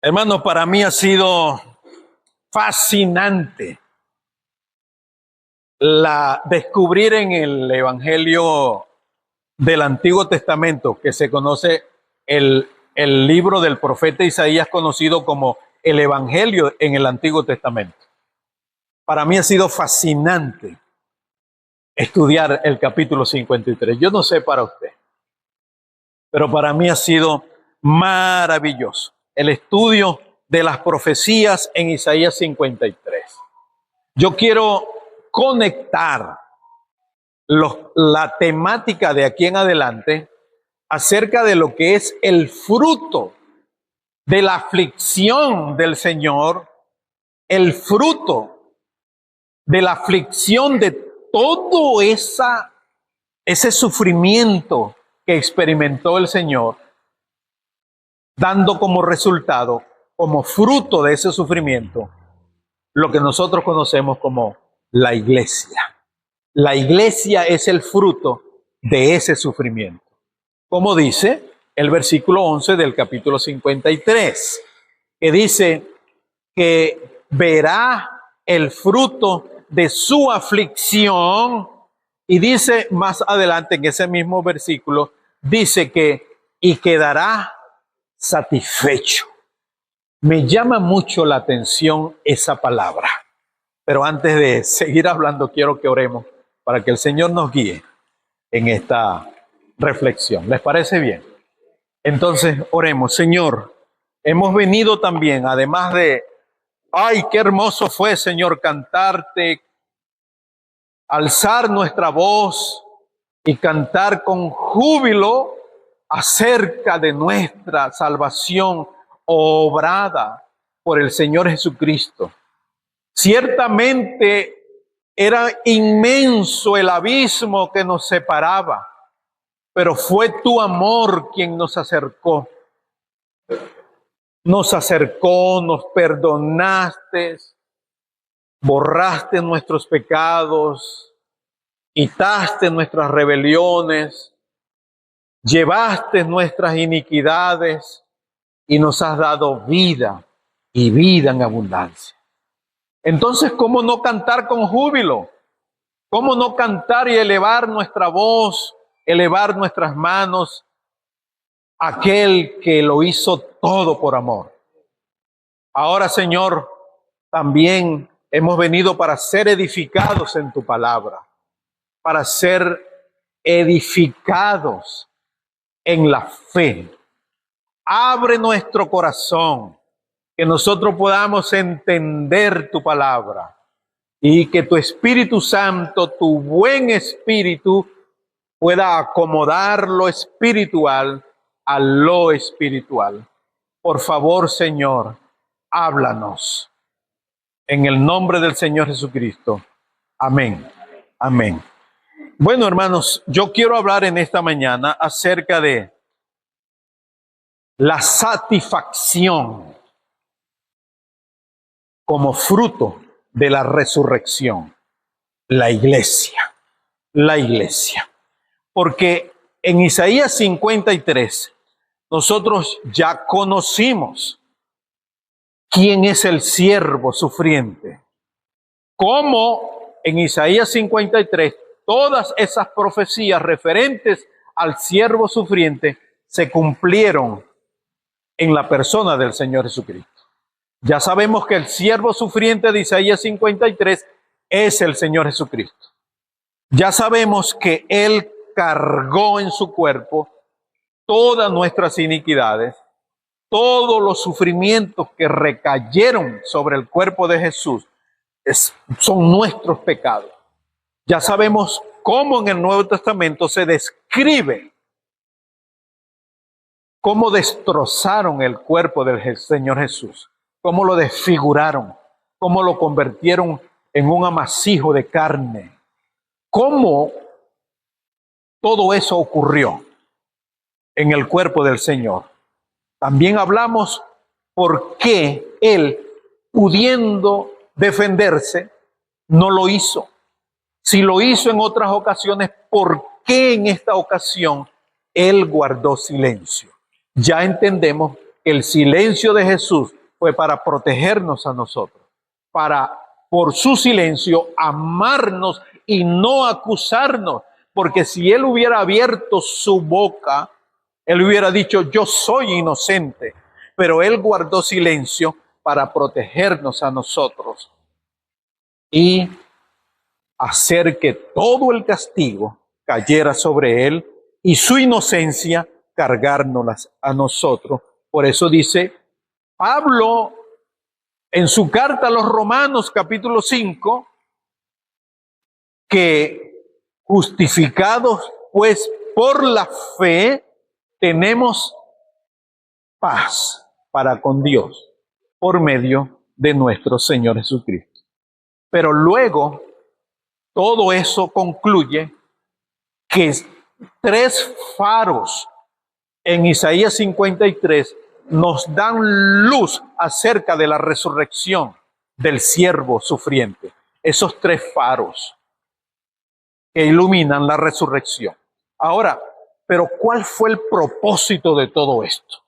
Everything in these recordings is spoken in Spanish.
Hermanos, para mí ha sido fascinante descubrir en el Evangelio del Antiguo Testamento, que se conoce el libro del profeta Isaías, conocido como el Evangelio en el Antiguo Testamento. Para mí ha sido fascinante estudiar el capítulo 53. Yo no sé para usted, pero para mí ha sido maravilloso el estudio de las profecías en Isaías 53. Yo quiero conectar la temática de aquí en adelante acerca de lo que es el fruto de la aflicción del Señor, el fruto de la aflicción de todo ese sufrimiento que experimentó el Señor, dando como resultado, como fruto de ese sufrimiento, lo que nosotros conocemos como la iglesia. La iglesia es el fruto de ese sufrimiento. Como dice el versículo 11 del capítulo 53, que dice que verá el fruto de su aflicción, y dice más adelante en ese mismo versículo, dice que y quedará satisfecho. Me llama mucho la atención esa palabra. Pero antes de seguir hablando, quiero que oremos para que el Señor nos guíe en esta reflexión. ¿Les parece bien? Entonces, oremos. Señor, hemos venido también, además de, ay, qué hermoso fue, Señor, cantarte, alzar nuestra voz y cantar con júbilo acerca de nuestra salvación obrada por el Señor Jesucristo. Ciertamente era inmenso el abismo que nos separaba, pero fue tu amor quien nos acercó. Nos perdonaste, borraste nuestros pecados, quitaste nuestras rebeliones, llevaste nuestras iniquidades y nos has dado vida y vida en abundancia. Entonces, ¿cómo no cantar con júbilo? ¿Cómo no cantar y elevar nuestra voz, elevar nuestras manos a aquel que lo hizo todo por amor? Ahora, Señor, también hemos venido para ser edificados en tu palabra, para ser edificados en la fe. Abre nuestro corazón, que nosotros podamos entender tu palabra y que tu Espíritu Santo, tu buen Espíritu, pueda acomodar lo espiritual a lo espiritual. Por favor, Señor, háblanos. En el nombre del Señor Jesucristo. Amén. Amén. Bueno, hermanos, yo quiero hablar en esta mañana acerca de la satisfacción como fruto de la resurrección. La iglesia. La iglesia. Porque en Isaías 53 nosotros ya conocimos quién es el siervo sufriente. Cómo en Isaías 53 todas esas profecías referentes al siervo sufriente se cumplieron en la persona del Señor Jesucristo. Ya sabemos que el siervo sufriente de Isaías 53 es el Señor Jesucristo. Ya sabemos que Él cargó en su cuerpo todas nuestras iniquidades, todos los sufrimientos que recayeron sobre el cuerpo de Jesús son nuestros pecados. Ya sabemos cómo en el Nuevo Testamento se describe cómo destrozaron el cuerpo del Señor Jesús, cómo lo desfiguraron, cómo lo convirtieron en un amasijo de carne, cómo todo eso ocurrió en el cuerpo del Señor. También hablamos por qué Él, pudiendo defenderse, no lo hizo. Si lo hizo en otras ocasiones, ¿por qué en esta ocasión Él guardó silencio? Ya entendemos el silencio de Jesús fue para protegernos a nosotros, para, por su silencio, amarnos y no acusarnos. Porque si Él hubiera abierto su boca, Él hubiera dicho, yo soy inocente. Pero Él guardó silencio para protegernos a nosotros y hacer que todo el castigo cayera sobre Él y su inocencia cargárnoslas a nosotros. Por eso dice Pablo en su carta a los Romanos, capítulo 5, que justificados pues por la fe, tenemos paz para con Dios por medio de nuestro Señor Jesucristo. Pero luego todo eso concluye que 3 faros en Isaías 53 nos dan luz acerca de la resurrección del siervo sufriente. Esos 3 faros que iluminan la resurrección. Ahora, pero ¿cuál fue el propósito de todo esto?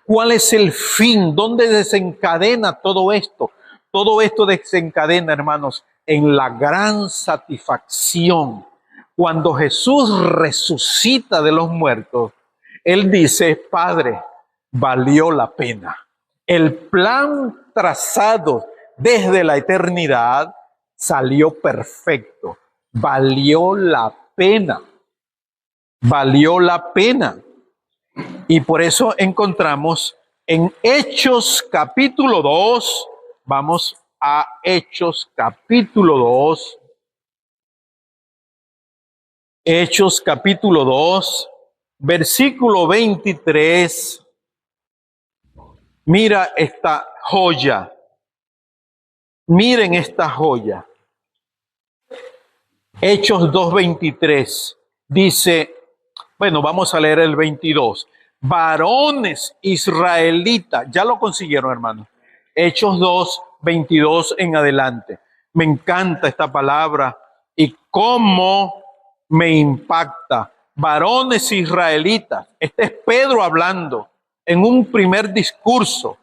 ¿Cuál es el fin? ¿Dónde desencadena todo esto? Todo esto desencadena, hermanos, en la gran satisfacción. Cuando Jesús resucita de los muertos, Él dice, Padre, valió la pena. El plan trazado desde la eternidad salió perfecto. Valió la pena. Valió la pena. Y por eso encontramos en Hechos capítulo 2, vamos a Hechos capítulo 2, Hechos capítulo 2, versículo 23. Mira esta joya. Miren esta joya. Hechos 2:23 dice, bueno, vamos a leer el 22. Varones israelitas, ya lo consiguieron, hermanos. Hechos 2:22 en adelante. Me encanta esta palabra y cómo me impacta. Varones israelitas. Este es Pedro hablando en un primer discurso.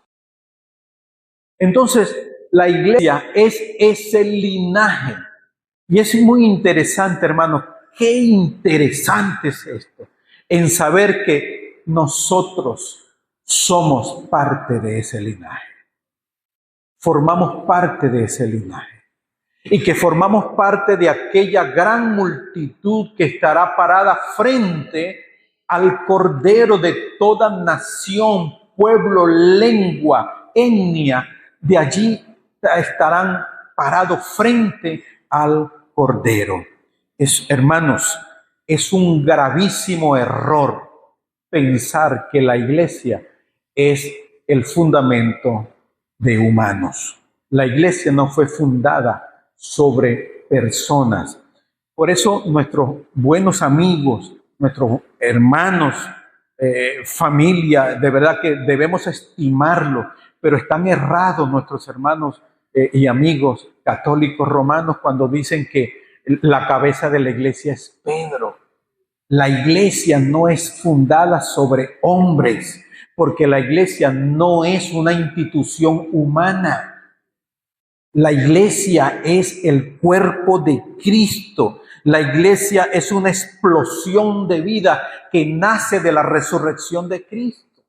Entonces, la iglesia es ese linaje. Y es muy interesante, hermanos. Qué interesante es esto. En saber que nosotros somos parte de ese linaje. Formamos parte de ese linaje. Y que formamos parte de aquella gran multitud que estará parada frente al Cordero de toda nación, pueblo, lengua, etnia. De allí estarán parados frente al Cordero. Hermanos, es un gravísimo error pensar que la iglesia es el fundamento de humanos. La iglesia no fue fundada sobre personas. Por eso nuestros buenos amigos, nuestros hermanos, familia, de verdad que debemos estimarlos, pero están errados nuestros hermanos y amigos católicos romanos cuando dicen que la cabeza de la iglesia es Pedro. La iglesia no es fundada sobre hombres, porque la iglesia no es una institución humana. La iglesia es el cuerpo de Cristo. La iglesia es una explosión de vida que nace de la resurrección de Cristo.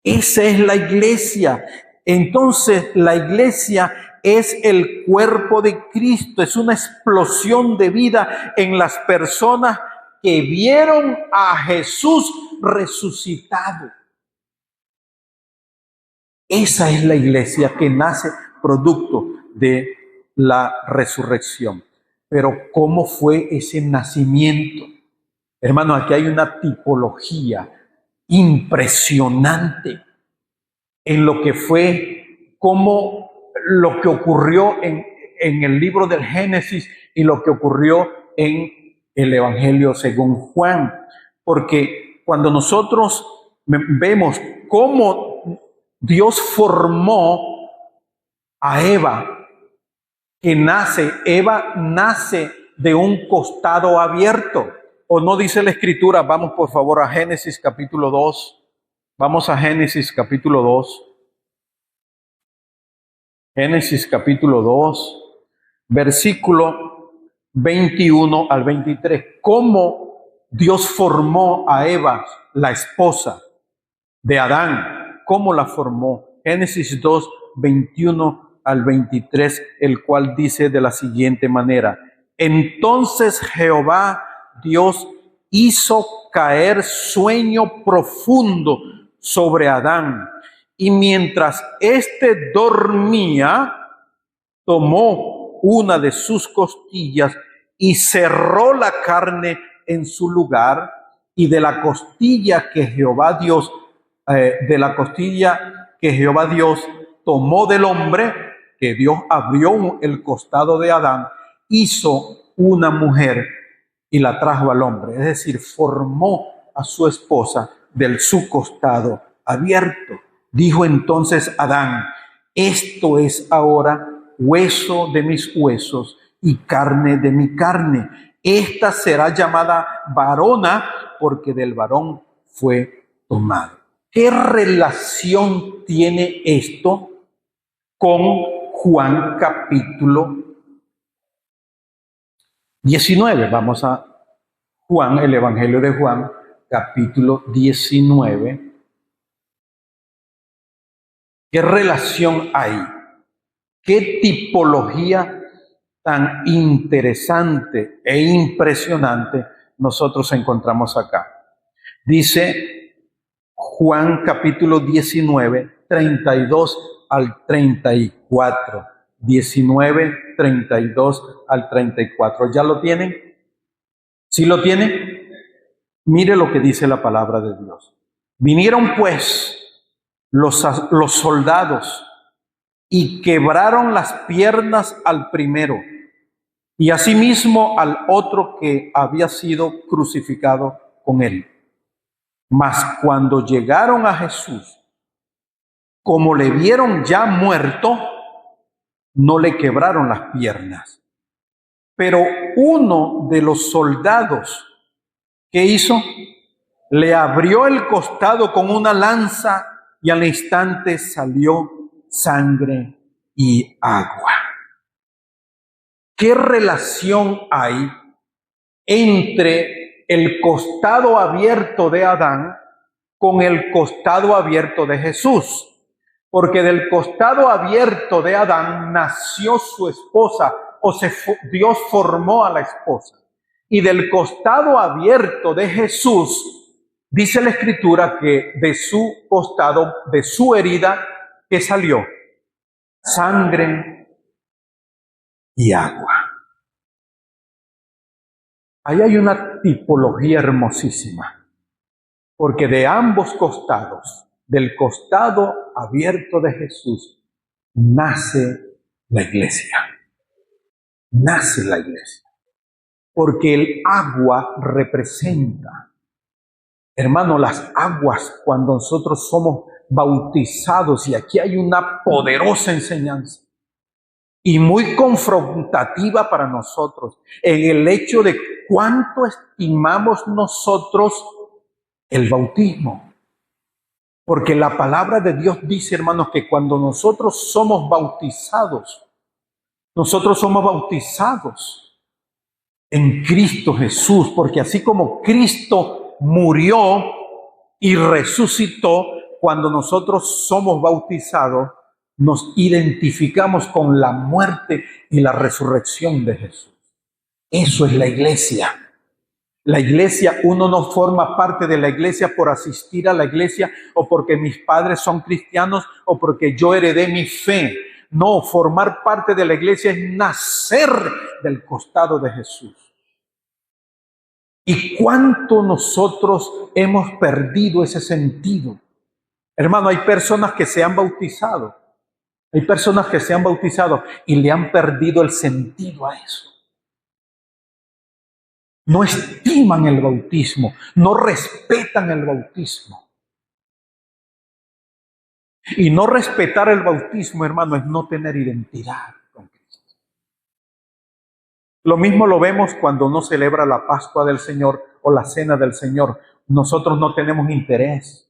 Esa es la iglesia. Entonces, la iglesia es el cuerpo de Cristo. Es una explosión de vida en las personas que vieron a Jesús resucitado. Esa es la iglesia que nace producto de la resurrección. Pero ¿cómo fue ese nacimiento? Hermano, aquí hay una tipología impresionante en lo que fue, como lo que ocurrió en el libro del Génesis y lo que ocurrió en el Evangelio según Juan. Porque cuando nosotros vemos cómo Dios formó a Eva, Eva nace de un costado abierto. ¿O no dice la Escritura? Vamos por favor a Génesis capítulo 2. Vamos a Génesis capítulo 2. Génesis capítulo 2, versículo 21 al 23. ¿Cómo Dios formó a Eva, la esposa de Adán? ¿Cómo la formó? Génesis 2, 21 al 23, el cual dice de la siguiente manera: entonces Jehová Dios hizo caer sueño profundo sobre Adán, y mientras éste dormía, tomó una de sus costillas y cerró la carne en su lugar, y de la costilla que Jehová Dios tomó del hombre, que Dios abrió el costado de Adán, hizo una mujer y la trajo al hombre. Es decir, formó a su esposa del su costado abierto. Dijo entonces Adán: esto es ahora hueso de mis huesos y carne de mi carne. Esta será llamada varona, porque del varón fue tomado. ¿Qué relación tiene esto con Juan capítulo 19? Vamos a Juan, el Evangelio de Juan, capítulo 19. ¿Qué relación hay? ¿Qué tipología tan interesante e impresionante nosotros encontramos acá? Dice Juan capítulo 19, 32 al 34. 19, 32 al 34. ¿Ya lo tienen? ¿Sí lo tienen? Mire lo que dice la palabra de Dios. Vinieron pues los soldados y quebraron las piernas al primero y asimismo al otro que había sido crucificado con él. Mas cuando llegaron a Jesús, como le vieron ya muerto, no le quebraron las piernas. Pero uno de los soldados, ¿qué hizo? Le abrió el costado con una lanza y al instante salió sangre y agua. ¿Qué relación hay entre el costado abierto de Adán con el costado abierto de Jesús? Porque del costado abierto de Adán nació su esposa, Dios formó a la esposa. Y del costado abierto de Jesús, dice la Escritura que de su costado, de su herida, ¿qué salió? Sangre y agua. Ahí hay una tipología hermosísima, porque de ambos costados, del costado abierto de Jesús, nace la iglesia. Nace la iglesia. Porque el agua representa, hermano, las aguas cuando nosotros somos bautizados, y aquí hay una poderosa enseñanza y muy confrontativa para nosotros en el hecho de cuánto estimamos nosotros el bautismo. Porque la palabra de Dios dice, hermanos, que cuando nosotros somos bautizados en Cristo Jesús, porque así como Cristo murió y resucitó, cuando nosotros somos bautizados, nos identificamos con la muerte y la resurrección de Jesús. Eso es la iglesia. La iglesia, uno no forma parte de la iglesia por asistir a la iglesia o porque mis padres son cristianos o porque yo heredé mi fe. No, formar parte de la iglesia es nacer del costado de Jesús. ¿Y cuánto nosotros hemos perdido ese sentido? Hermano, hay personas que se han bautizado. Hay personas que se han bautizado y le han perdido el sentido a eso. No estiman el bautismo, no respetan el bautismo. Y no respetar el bautismo, hermano, es no tener identidad con Cristo. Lo mismo lo vemos cuando uno celebra la Pascua del Señor o la Cena del Señor. Nosotros no tenemos interés.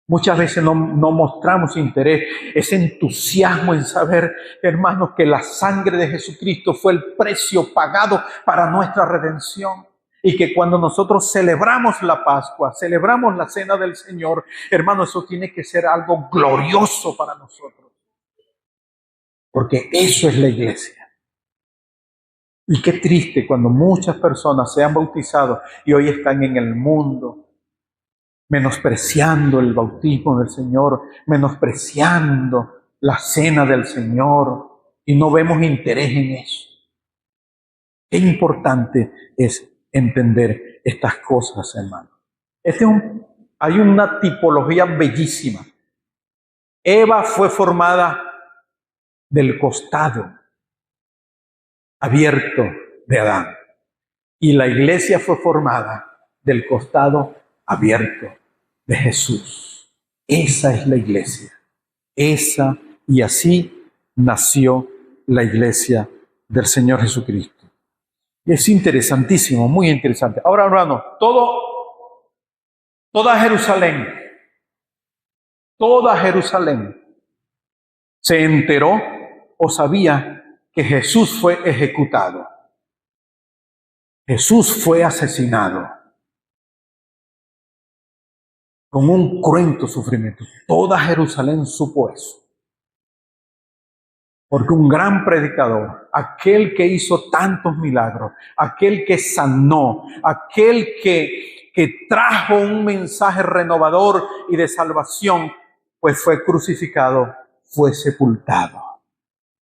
Muchas veces no mostramos interés, ese entusiasmo en saber, hermanos, que la sangre de Jesucristo fue el precio pagado para nuestra redención. Y que cuando nosotros celebramos la Pascua, celebramos la Cena del Señor, hermanos, eso tiene que ser algo glorioso para nosotros. Porque eso es la iglesia. Y qué triste cuando muchas personas se han bautizado y hoy están en el mundo, menospreciando el bautismo del Señor, menospreciando la cena del Señor, y no vemos interés en eso. Qué importante es entender estas cosas, hermano. Hay una tipología bellísima. Eva fue formada del costado abierto de Adán, y la iglesia fue formada del costado abierto de Jesús. Esa es la iglesia. Y así nació la iglesia del Señor Jesucristo. Y es interesantísimo, muy interesante. Ahora, hermano, toda Jerusalén se enteró o sabía que Jesús fue ejecutado. Jesús fue asesinado con un cruento sufrimiento. Toda Jerusalén supo eso. Porque un gran predicador, aquel que hizo tantos milagros, aquel que sanó, aquel que trajo un mensaje renovador y de salvación, pues fue crucificado, fue sepultado.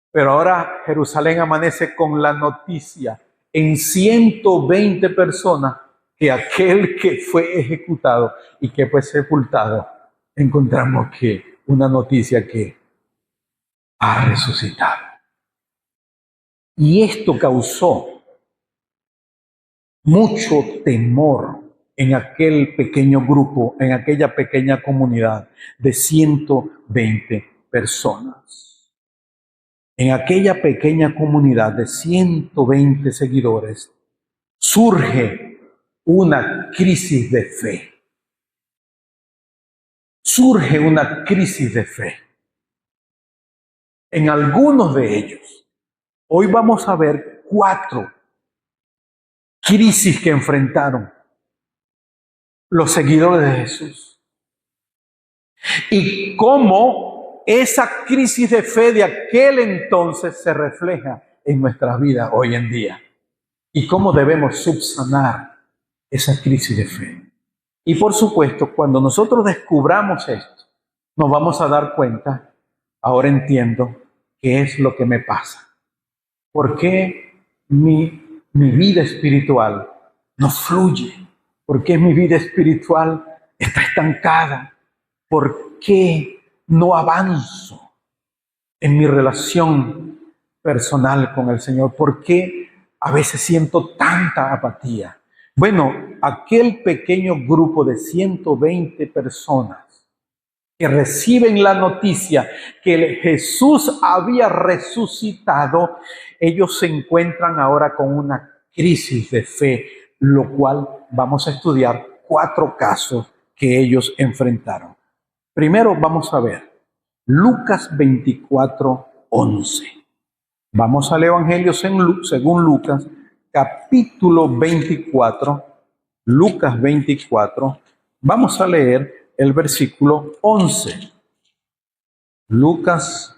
Pero ahora Jerusalén amanece con la noticia en 120 personas que aquel que fue ejecutado y que fue sepultado, encontramos que una noticia que ha resucitado. Y esto causó mucho temor en aquel pequeño grupo, en aquella pequeña comunidad de 120 personas. En aquella pequeña comunidad de 120 seguidores surge una crisis de fe. Surge una crisis de fe. En algunos de ellos, hoy vamos a ver 4 crisis que enfrentaron los seguidores de Jesús. Y cómo esa crisis de fe de aquel entonces se refleja en nuestras vidas hoy en día. Y cómo debemos subsanar esa crisis de fe. Y por supuesto, cuando nosotros descubramos esto, nos vamos a dar cuenta, ahora entiendo, qué es lo que me pasa. ¿Por qué mi vida espiritual no fluye? ¿Por qué mi vida espiritual está estancada? ¿Por qué no avanzo en mi relación personal con el Señor? ¿Por qué a veces siento tanta apatía? Bueno, aquel pequeño grupo de 120 personas que reciben la noticia que Jesús había resucitado, ellos se encuentran ahora con una crisis de fe, lo cual vamos a estudiar 4 casos que ellos enfrentaron. Primero vamos a ver Lucas 24:11. Vamos al Evangelio según Lucas, capítulo 24, Lucas 24. Vamos a leer el versículo 11. Lucas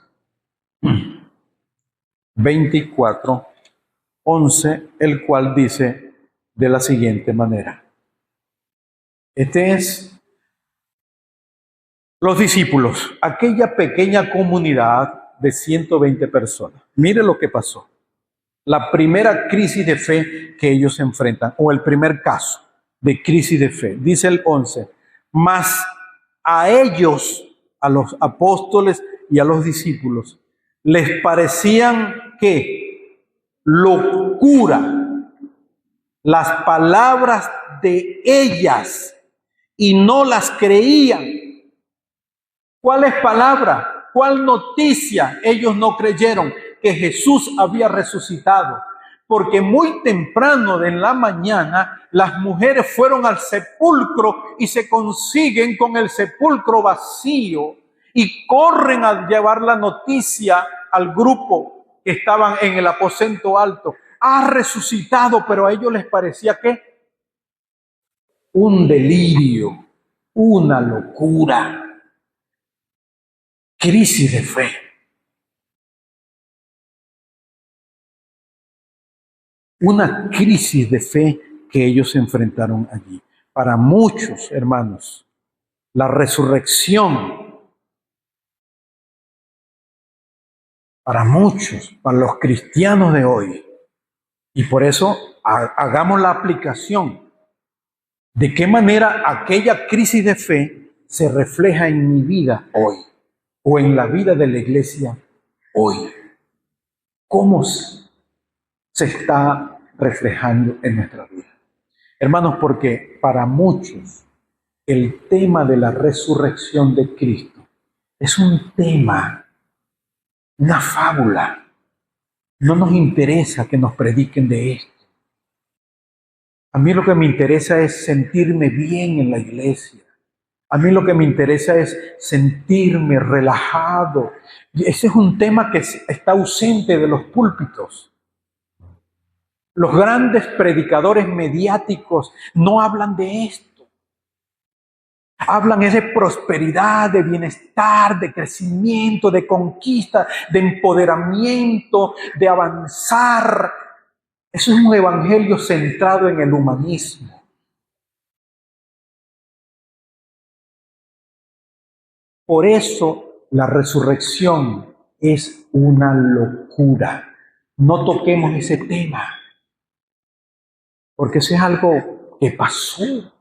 24:11, el cual dice de la siguiente manera. Este es los discípulos, aquella pequeña comunidad de 120 personas. Mire lo que pasó. La primera crisis de fe que ellos enfrentan, o el primer caso de crisis de fe. Dice el 11, mas a ellos, a los apóstoles y a los discípulos, les parecían que locura las palabras de ellas y no las creían. ¿Cuál es palabra? ¿Cuál noticia? Ellos no creyeron que Jesús había resucitado. porque muy temprano de la mañana las mujeres fueron al sepulcro y se consiguen con el sepulcro vacío y corren a llevar la noticia al grupo que estaban en el aposento alto. Ha resucitado, pero a ellos les parecía que un delirio, una locura, crisis de fe. Una crisis de fe que ellos enfrentaron allí. Para muchos, hermanos, la resurrección, para muchos, para los cristianos de hoy, y por eso hagamos la aplicación. ¿De qué manera aquella crisis de fe se refleja en mi vida hoy? O en la vida de la iglesia hoy. ¿Cómo se está reflejando en nuestra vida? Hermanos, porque para muchos el tema de la resurrección de Cristo es un tema, una fábula. No nos interesa que nos prediquen de esto. A mí lo que me interesa es sentirme bien en la iglesia. A mí lo que me interesa es sentirme relajado. Y ese es un tema que está ausente de los púlpitos. Los grandes predicadores mediáticos no hablan de esto. Hablan es de prosperidad, de bienestar, de crecimiento, de conquista, de empoderamiento, de avanzar. Eso es un evangelio centrado en el humanismo. Por eso la resurrección es una locura. No toquemos ese tema, porque eso es algo que pasó.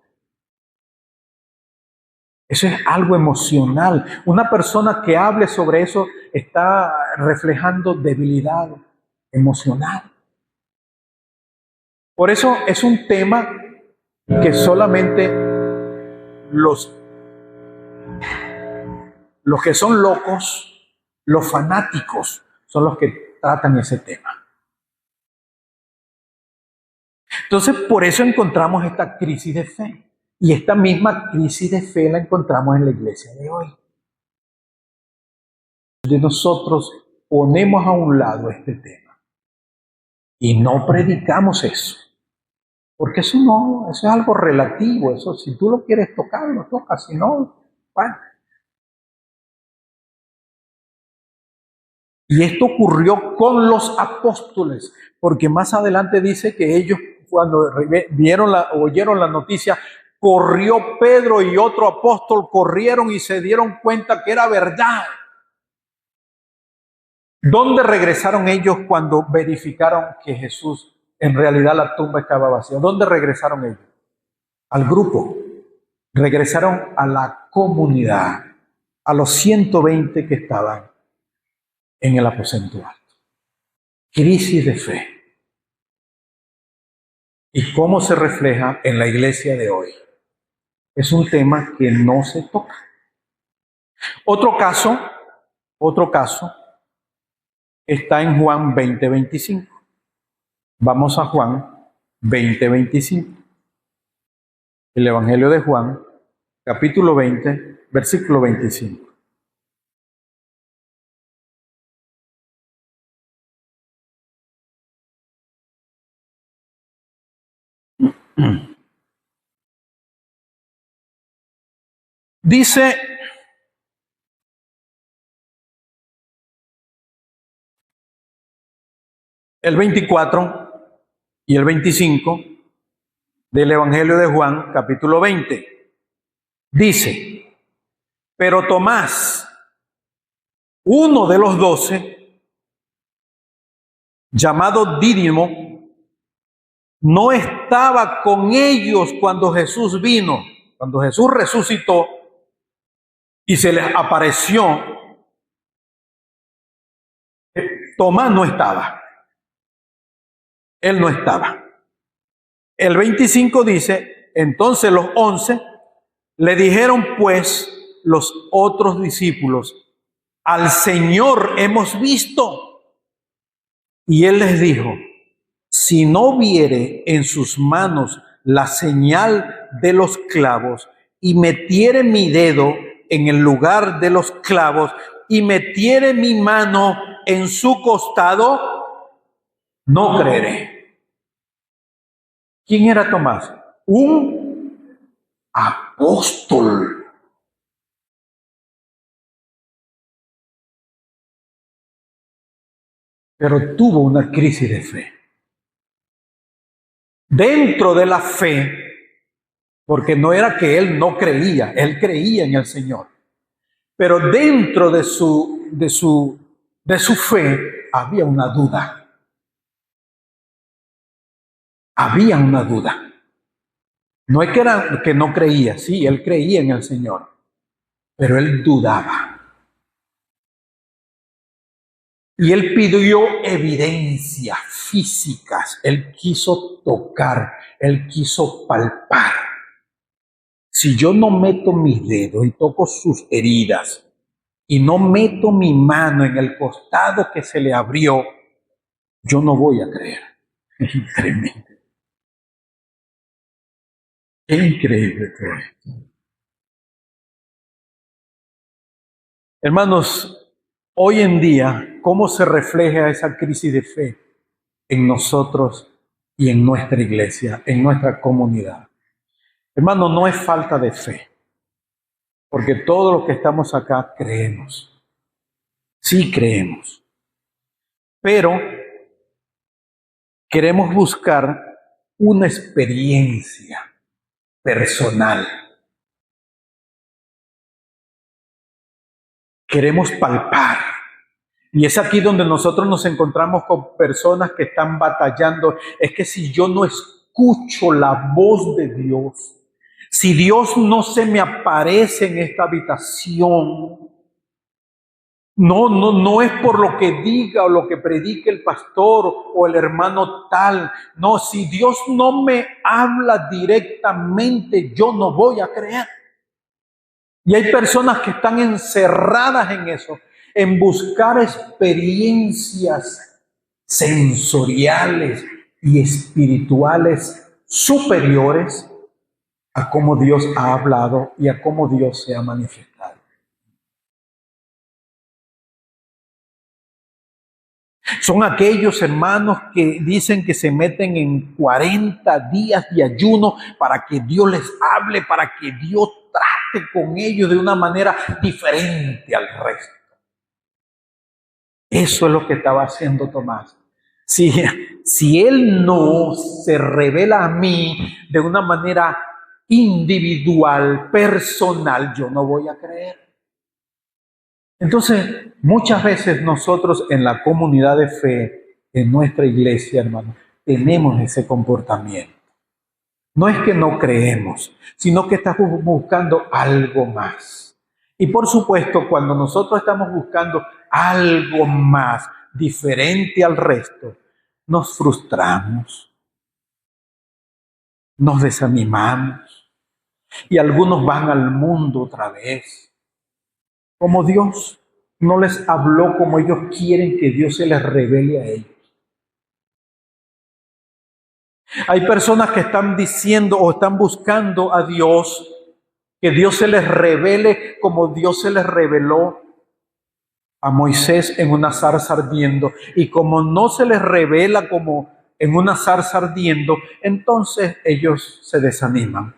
Eso es algo emocional. Una persona que hable sobre eso está reflejando debilidad emocional. Por eso es un tema que solamente los que son locos, los fanáticos, son los que tratan ese tema. Entonces, por eso encontramos esta crisis de fe. Y esta misma crisis de fe la encontramos en la iglesia de hoy. Donde nosotros ponemos a un lado este tema y no predicamos eso. Porque eso es algo relativo. Eso, si tú lo quieres tocar, lo tocas. Si no, bueno. Y esto ocurrió con los apóstoles, porque más adelante dice que ellos, cuando oyeron la noticia, corrió Pedro y otro apóstol, corrieron y se dieron cuenta que era verdad. ¿Dónde regresaron ellos cuando verificaron que Jesús, en realidad la tumba estaba vacía? ¿Dónde regresaron ellos? Al grupo. Regresaron a la comunidad, a los 120 que estaban en el aposento alto. Crisis de fe. ¿Y cómo se refleja en la iglesia de hoy? Es un tema que no se toca. Otro caso está en Juan 20:25. Vamos a Juan 20:25. El Evangelio de Juan, capítulo 20, versículo 25. Dice, el 24 y el 25 del Evangelio de Juan, capítulo 20. Dice, pero Tomás, uno de los 12, llamado Dídimo, no estaba con ellos cuando Jesús vino, cuando Jesús resucitó y se les apareció. Tomás no estaba. Él no estaba. El 25 dice, entonces los 11 le dijeron pues los otros discípulos, al Señor hemos visto. Y él les dijo, si no viere en sus manos la señal de los clavos, y metiere mi dedo en el lugar de los clavos, y metiere mi mano en su costado, no creeré. ¿Quién era Tomás? Un apóstol. Pero tuvo una crisis de fe. Dentro de la fe, porque no era que él no creía, él creía en el Señor. Pero dentro de su fe había una duda. Había una duda. No es que no creía, sí, él creía en el Señor, pero él dudaba. Y él pidió evidencias físicas, él quiso tocar, él quiso palpar. Si yo no meto mis dedos y toco sus heridas, y no meto mi mano en el costado que se le abrió, yo no voy a creer. Es tremendo. Es increíble todo esto. Hermanos, hoy en día, ¿cómo se refleja esa crisis de fe en nosotros y en nuestra iglesia, en nuestra comunidad? Hermano, no es falta de fe, porque todos los que estamos acá creemos. Sí creemos. Pero queremos buscar una experiencia personal. Queremos palpar. Y es aquí donde nosotros nos encontramos con personas que están batallando. Es que si yo no escucho la voz de Dios, si Dios no se me aparece en esta habitación, no es por lo que diga o lo que predique el pastor o el hermano tal. No, si Dios no me habla directamente, yo no voy a creer. Y hay personas que están encerradas en eso, en buscar experiencias sensoriales y espirituales superiores a cómo Dios ha hablado y a cómo Dios se ha manifestado. Son aquellos hermanos que dicen que se meten en 40 días de ayuno para que Dios les hable, para que Dios trate con ellos de una manera diferente al resto. Eso es lo que estaba haciendo Tomás. Si Él no se revela a mí de una manera individual, personal, yo no voy a creer. Entonces, muchas veces nosotros en la comunidad de fe, en nuestra iglesia, hermano, tenemos ese comportamiento. No es que no creemos, sino que estamos buscando algo más. Y por supuesto, cuando nosotros estamos buscando algo más diferente al resto, nos frustramos, nos desanimamos y algunos van al mundo otra vez. Como Dios no les habló como ellos quieren que Dios se les revele a ellos. Hay personas que están diciendo o están buscando a Dios, que Dios se les revele como Dios se les reveló a Moisés en una zarza ardiendo. Y como no se les revela como en una zarza ardiendo, entonces ellos se desaniman.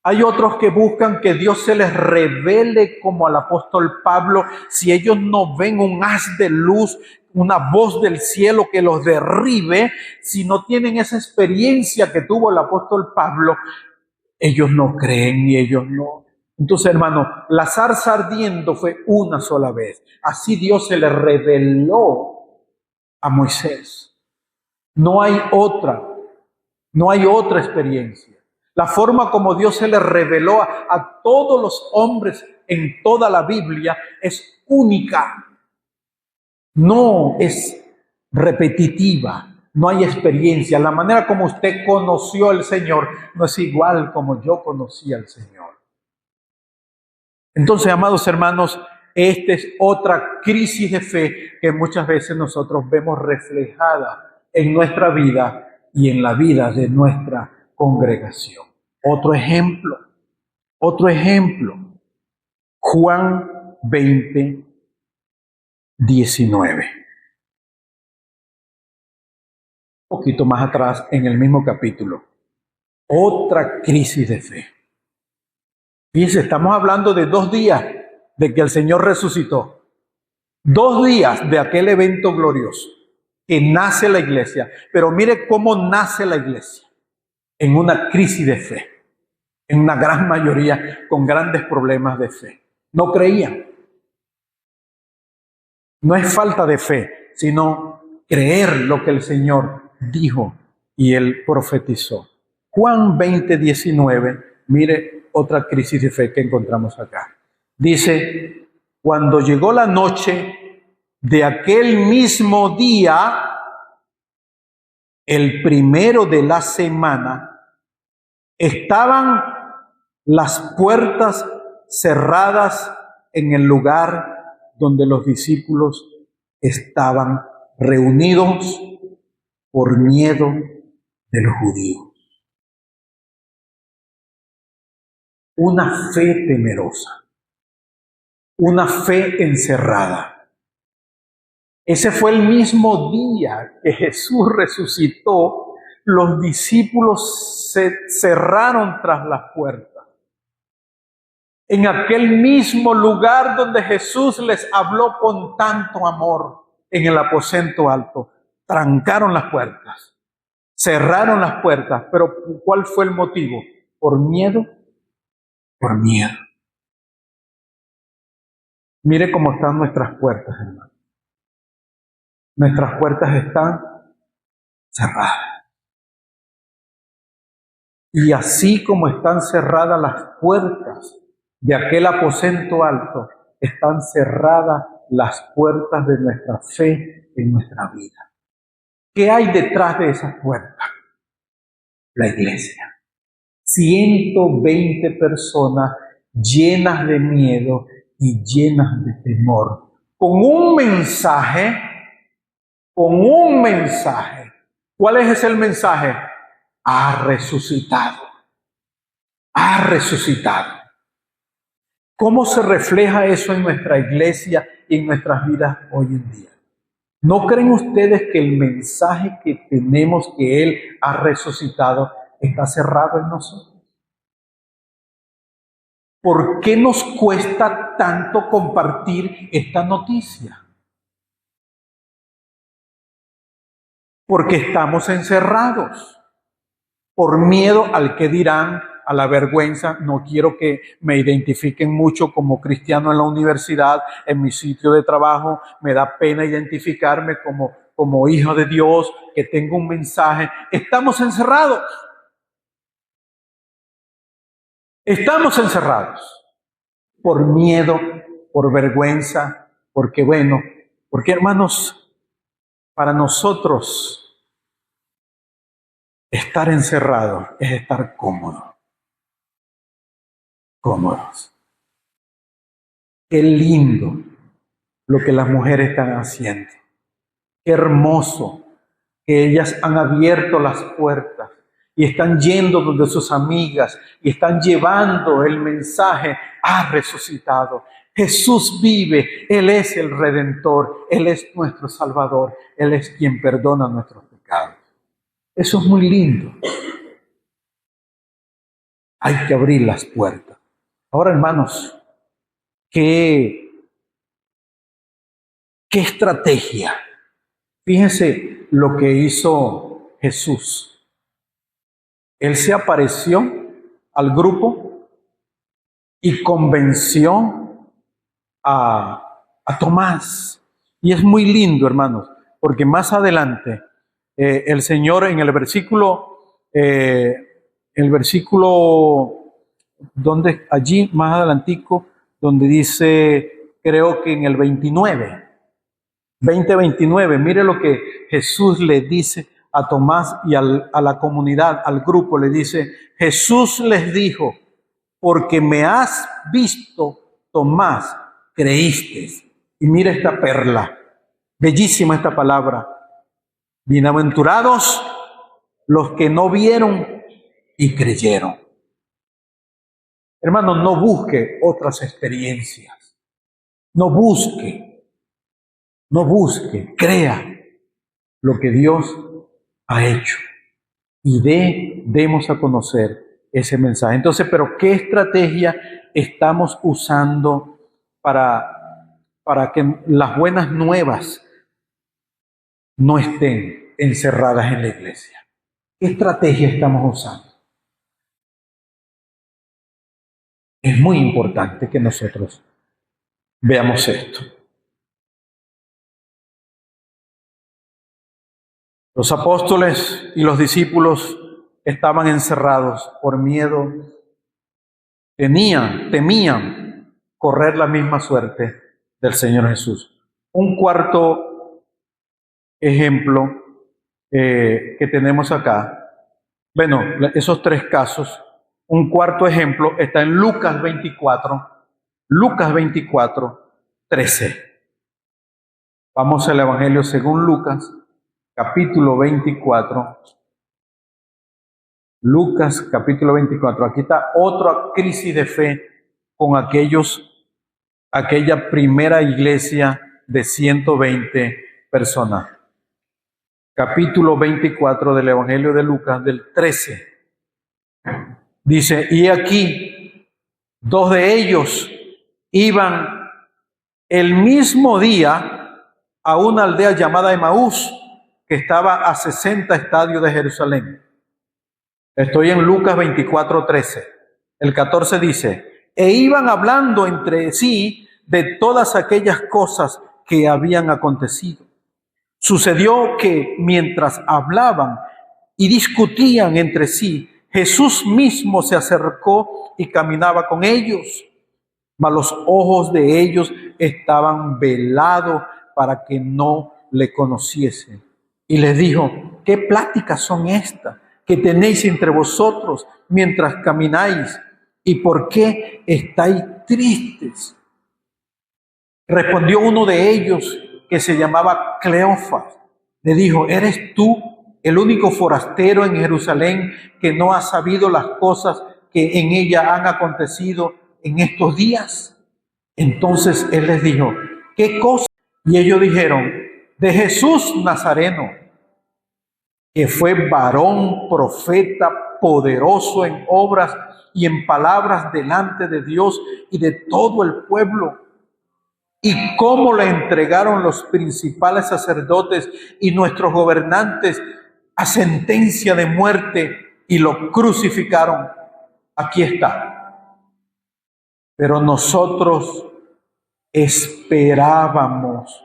Hay otros que buscan que Dios se les revele como al apóstol Pablo. Si ellos no ven un haz de luz, una voz del cielo que los derribe, si no tienen esa experiencia que tuvo el apóstol Pablo, ellos no creen y ellos no. Entonces, hermano, la zarza ardiendo fue una sola vez. Así Dios se le reveló a Moisés. No hay otra experiencia. La forma como Dios se le reveló a todos los hombres en toda la Biblia es única. No es repetitiva, no hay experiencia. La manera como usted conoció al Señor no es igual como yo conocí al Señor. Entonces, amados hermanos, esta es otra crisis de fe que muchas veces nosotros vemos reflejada en nuestra vida y en la vida de nuestra congregación. Otro ejemplo, Juan 20, 19. Un poquito más atrás en el mismo capítulo. Otra crisis de fe. Fíjense, estamos hablando de 2 días de que el Señor resucitó. 2 días de aquel evento glorioso que nace la iglesia. Pero mire cómo nace la iglesia. En una crisis de fe. En una gran mayoría con grandes problemas de fe. No creían. No es falta de fe, sino creer lo que el Señor dijo y Él profetizó. Juan 20, 19, mire otra crisis de fe que encontramos acá. Dice, cuando llegó la noche de aquel mismo día, el primero de la semana, estaban las puertas cerradas en el lugar donde los discípulos estaban reunidos por miedo de los judíos. Una fe temerosa, una fe encerrada. Ese fue el mismo día que Jesús resucitó, los discípulos se cerraron tras las puertas. En aquel mismo lugar donde Jesús les habló con tanto amor, en el aposento alto, trancaron las puertas, cerraron las puertas. Pero ¿cuál fue el motivo? ¿Por miedo? Por miedo. Mire cómo están nuestras puertas, hermano. Nuestras puertas están cerradas. Y así como están cerradas las puertas de aquel aposento alto, están cerradas las puertas de nuestra fe en nuestra vida. ¿Qué hay detrás de esas puertas? La iglesia. 120 personas llenas de miedo y llenas de temor, con un mensaje. ¿Cuál es ese el mensaje? Ha resucitado. Ha resucitado. ¿Cómo se refleja eso en nuestra iglesia y en nuestras vidas hoy en día? ¿No creen ustedes que el mensaje que tenemos, que Él ha resucitado, está cerrado en nosotros? ¿Por qué nos cuesta tanto compartir esta noticia? Porque estamos encerrados por miedo al que dirán, a la vergüenza. No quiero que me identifiquen mucho como cristiano en la universidad, en mi sitio de trabajo. Me da pena identificarme como hijo de Dios, que tengo un mensaje. Estamos encerrados. Estamos encerrados por miedo, por vergüenza, porque hermanos, para nosotros estar encerrado es estar cómodos. Qué lindo lo que las mujeres están haciendo. Qué hermoso que ellas han abierto las puertas y están yendo donde sus amigas y están llevando el mensaje: ha resucitado. Jesús vive, Él es el Redentor, Él es nuestro Salvador, Él es quien perdona nuestros pecados. Eso es muy lindo. Hay que abrir las puertas. Ahora, hermanos, ¿qué estrategia? Fíjense lo que hizo Jesús. Él se apareció al grupo y convenció a Tomás. Y es muy lindo, hermanos, porque más adelante el Señor en el versículo, donde allí más adelantico, donde dice, creo que en el 29, mire lo que Jesús le dice a Tomás y a la comunidad, al grupo, le dice: Jesús les dijo, porque me has visto, Tomás, creíste. Y mira esta perla, bellísima esta palabra. Bienaventurados los que no vieron y creyeron. Hermano, no busque otras experiencias. No busque, crea lo que Dios ha hecho y demos a conocer ese mensaje. Entonces, ¿pero qué estrategia estamos usando para que las buenas nuevas no estén encerradas en la iglesia? ¿Qué estrategia estamos usando? Es muy importante que nosotros veamos esto. Los apóstoles y los discípulos estaban encerrados por miedo, temían correr la misma suerte del Señor Jesús. Un cuarto ejemplo que tenemos acá, bueno, esos tres casos, un cuarto ejemplo está en Lucas 24, 13. Vamos al Evangelio según Lucas, capítulo 24. Lucas, capítulo 24. Aquí está otra crisis de fe con aquella primera iglesia de 120 personas. Capítulo 24 del Evangelio de Lucas, del 13. Dice, y aquí, dos de ellos iban el mismo día a una aldea llamada Emaús, que estaba a 60 estadios de Jerusalén. Estoy en Lucas 24, 13. El 14 dice, e iban hablando entre sí de todas aquellas cosas que habían acontecido. Sucedió que mientras hablaban y discutían entre sí, Jesús mismo se acercó y caminaba con ellos, mas los ojos de ellos estaban velados para que no le conociesen. Y les dijo, ¿qué pláticas son estas que tenéis entre vosotros mientras camináis? ¿Y por qué estáis tristes? Respondió uno de ellos, que se llamaba Cleofas. Le dijo, ¿eres tú el único forastero en Jerusalén que no ha sabido las cosas que en ella han acontecido en estos días? Entonces él les dijo, ¿qué cosa? Y ellos dijeron, de Jesús Nazareno, que fue varón, profeta, poderoso en obras y en palabras delante de Dios y de todo el pueblo. Y cómo le entregaron los principales sacerdotes y nuestros gobernantes a sentencia de muerte y lo crucificaron. Aquí está. Pero nosotros esperábamos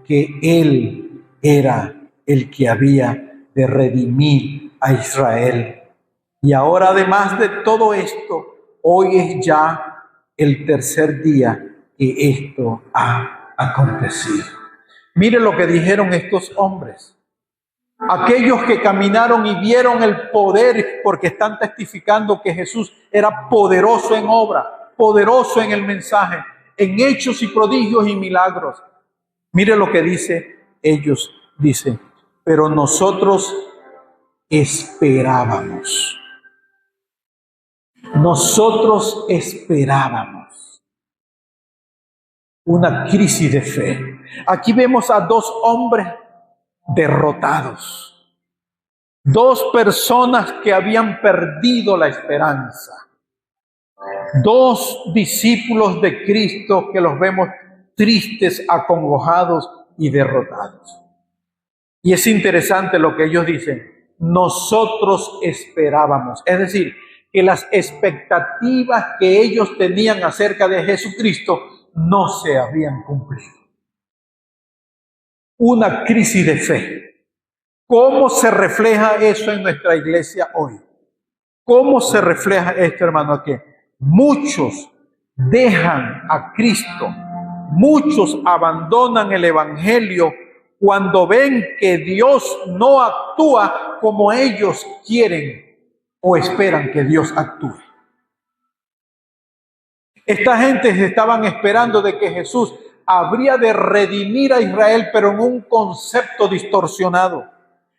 que Él era el que había de redimir a Israel. Y ahora, además de todo esto, hoy es ya el tercer día que esto ha acontecido. Mire lo que dijeron estos hombres. Aquellos que caminaron y vieron el poder, porque están testificando que Jesús era poderoso en obra, poderoso en el mensaje, en hechos y prodigios y milagros. Mire lo que dice ellos, dice, pero nosotros esperábamos. Nosotros esperábamos una crisis de fe. Aquí vemos a dos hombres derrotados, dos personas que habían perdido la esperanza, dos discípulos de Cristo que los vemos tristes, acongojados y derrotados. Y es interesante lo que ellos dicen, nosotros esperábamos, es decir, que las expectativas que ellos tenían acerca de Jesucristo no se habían cumplido. Una crisis de fe. ¿Cómo se refleja eso en nuestra iglesia hoy? ¿Cómo se refleja esto, hermano? Que muchos dejan a Cristo, muchos abandonan el Evangelio cuando ven que Dios no actúa como ellos quieren o esperan que Dios actúe. Esta gente estaban esperando de que Jesús habría de redimir a Israel, pero en un concepto distorsionado.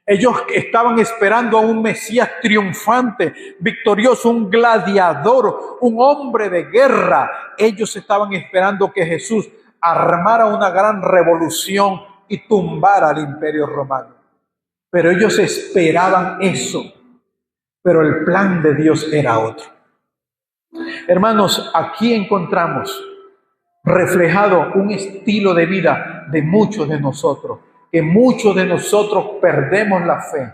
Ellos estaban esperando a un Mesías triunfante, victorioso, un gladiador, un hombre de guerra. Ellos estaban esperando que Jesús armara una gran revolución y tumbara al imperio romano. Pero ellos esperaban eso, pero el plan de Dios era otro. Hermanos, aquí encontramos reflejado un estilo de vida de muchos de nosotros, que muchos de nosotros perdemos la fe,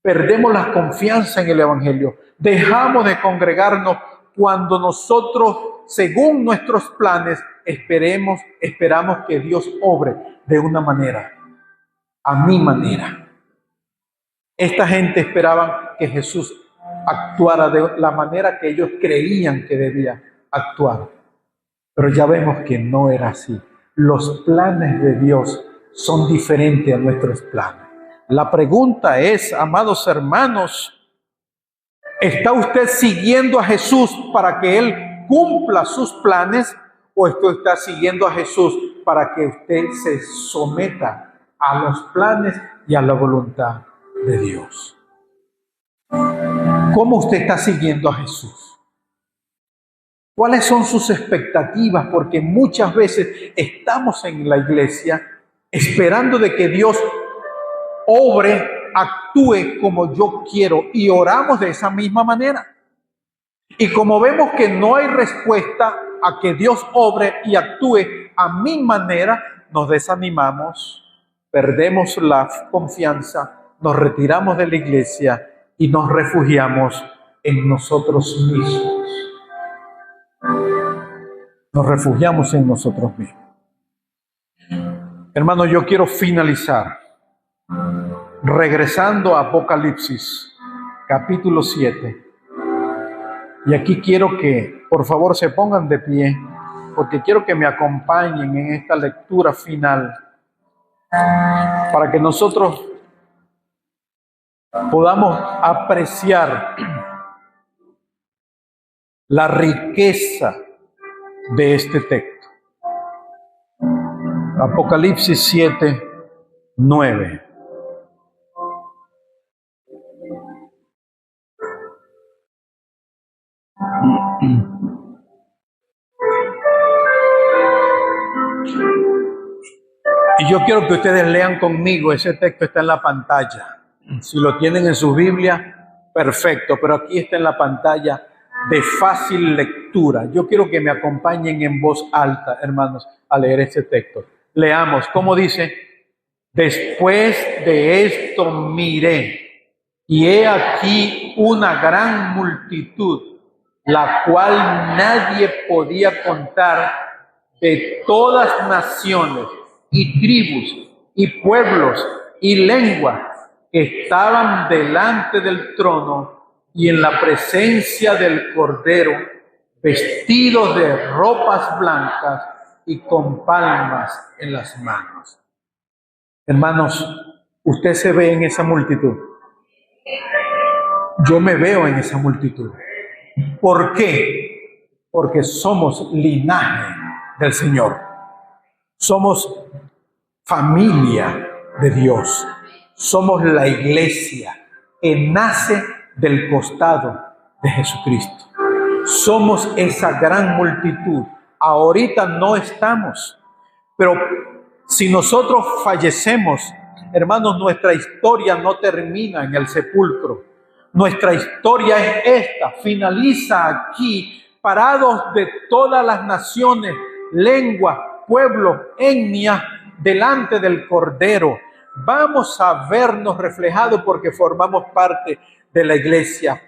perdemos la confianza en el Evangelio, dejamos de congregarnos cuando nosotros, según nuestros planes, esperamos que Dios obre de una manera, a mi manera. Esta gente esperaba que Jesús actuara de la manera que ellos creían que debía actuar. Pero ya vemos que no era así. Los planes de Dios son diferentes a nuestros planes. La pregunta es, amados hermanos, ¿está usted siguiendo a Jesús para que Él cumpla sus planes o está siguiendo a Jesús para que usted se someta a los planes y a la voluntad de Dios? ¿Cómo usted está siguiendo a Jesús? ¿Cuáles son sus expectativas? Porque muchas veces estamos en la iglesia esperando de que Dios obre, actúe como yo quiero y oramos de esa misma manera. Y como vemos que no hay respuesta a que Dios obre y actúe a mi manera, nos desanimamos, perdemos la confianza, nos retiramos de la iglesia y nos refugiamos en nosotros mismos. Nos refugiamos en nosotros mismos. Hermanos, yo quiero finalizar regresando a Apocalipsis, capítulo 7. Y aquí quiero que, por favor, se pongan de pie, porque quiero que me acompañen en esta lectura final, para que nosotros podamos apreciar la riqueza de este texto. Apocalipsis 7, 9. Y yo quiero que ustedes lean conmigo, ese texto está en la pantalla. Si lo tienen en su Biblia, perfecto, pero aquí está en la pantalla de fácil lectura. Yo quiero que me acompañen en voz alta, hermanos, a leer este texto. Leamos, ¿cómo dice? Después de esto miré, y he aquí una gran multitud, la cual nadie podía contar, de todas naciones y tribus y pueblos y lenguas, que estaban delante del trono y en la presencia del Cordero, vestidos de ropas blancas y con palmas en las manos. Hermanos, usted se ve en esa multitud. Yo me veo en esa multitud. ¿Por qué? Porque somos linaje del Señor. Somos familia de Dios. Somos la iglesia que nace del costado de Jesucristo. Somos esa gran multitud. Ahorita no estamos, pero si nosotros fallecemos, hermanos, nuestra historia no termina en el sepulcro. Nuestra historia es esta, finaliza aquí, parados de todas las naciones, lenguas, pueblos, etnias, delante del Cordero. Vamos a vernos reflejados porque formamos parte de la iglesia.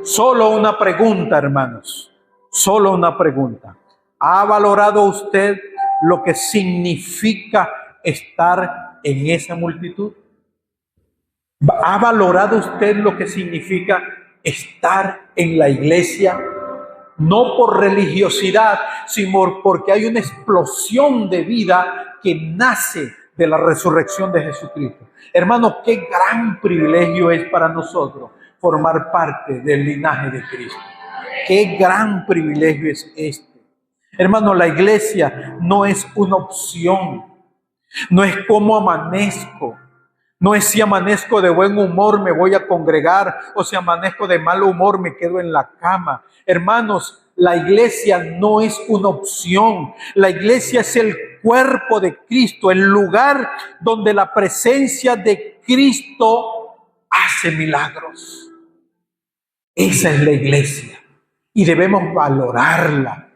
Solo una pregunta, hermanos, solo una pregunta. ¿Ha valorado usted lo que significa estar en esa multitud? ¿Ha valorado usted lo que significa estar en la iglesia? No por religiosidad, sino porque hay una explosión de vida que nace de la resurrección de Jesucristo. Hermano, qué gran privilegio es para nosotros formar parte del linaje de Cristo. Qué gran privilegio es este. Hermano, la iglesia no es una opción, no es cómo amanezco, No es si amanezco de buen humor me voy a congregar o si amanezco de mal humor me quedo en la cama. Hermanos, la iglesia no es una opción. La iglesia es el cuerpo de Cristo, el lugar donde la presencia de Cristo hace milagros. Esa es la iglesia y debemos valorarla.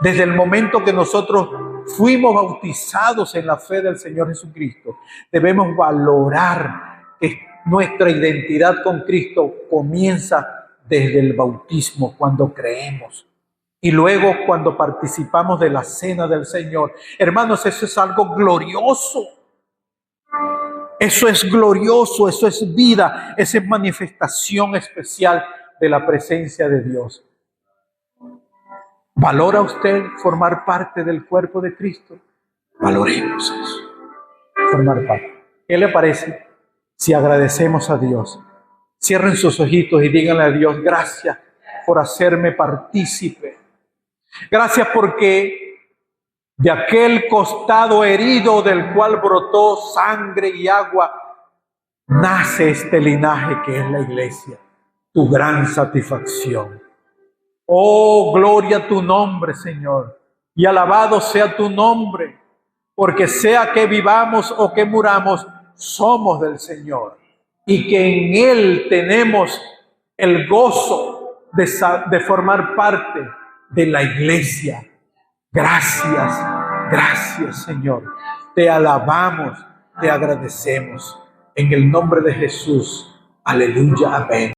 Desde el momento que nosotros fuimos bautizados en la fe del Señor Jesucristo, debemos valorar que nuestra identidad con Cristo comienza desde el bautismo, cuando creemos. Y luego cuando participamos de la cena del Señor. Hermanos, eso es algo glorioso. Eso es glorioso, eso es vida, esa es manifestación especial de la presencia de Dios. ¿Valora usted formar parte del cuerpo de Cristo? Valoremos eso, formar parte. ¿Qué le parece si agradecemos a Dios? Cierren sus ojitos y díganle a Dios, gracias por hacerme partícipe. Gracias porque de aquel costado herido del cual brotó sangre y agua, nace este linaje que es la iglesia, tu gran satisfacción. Oh, gloria a tu nombre, Señor, y alabado sea tu nombre, porque sea que vivamos o que muramos, somos del Señor, y que en Él tenemos el gozo de formar parte de la iglesia. Gracias, gracias, Señor. Te alabamos, te agradecemos. En el nombre de Jesús. Aleluya, amén.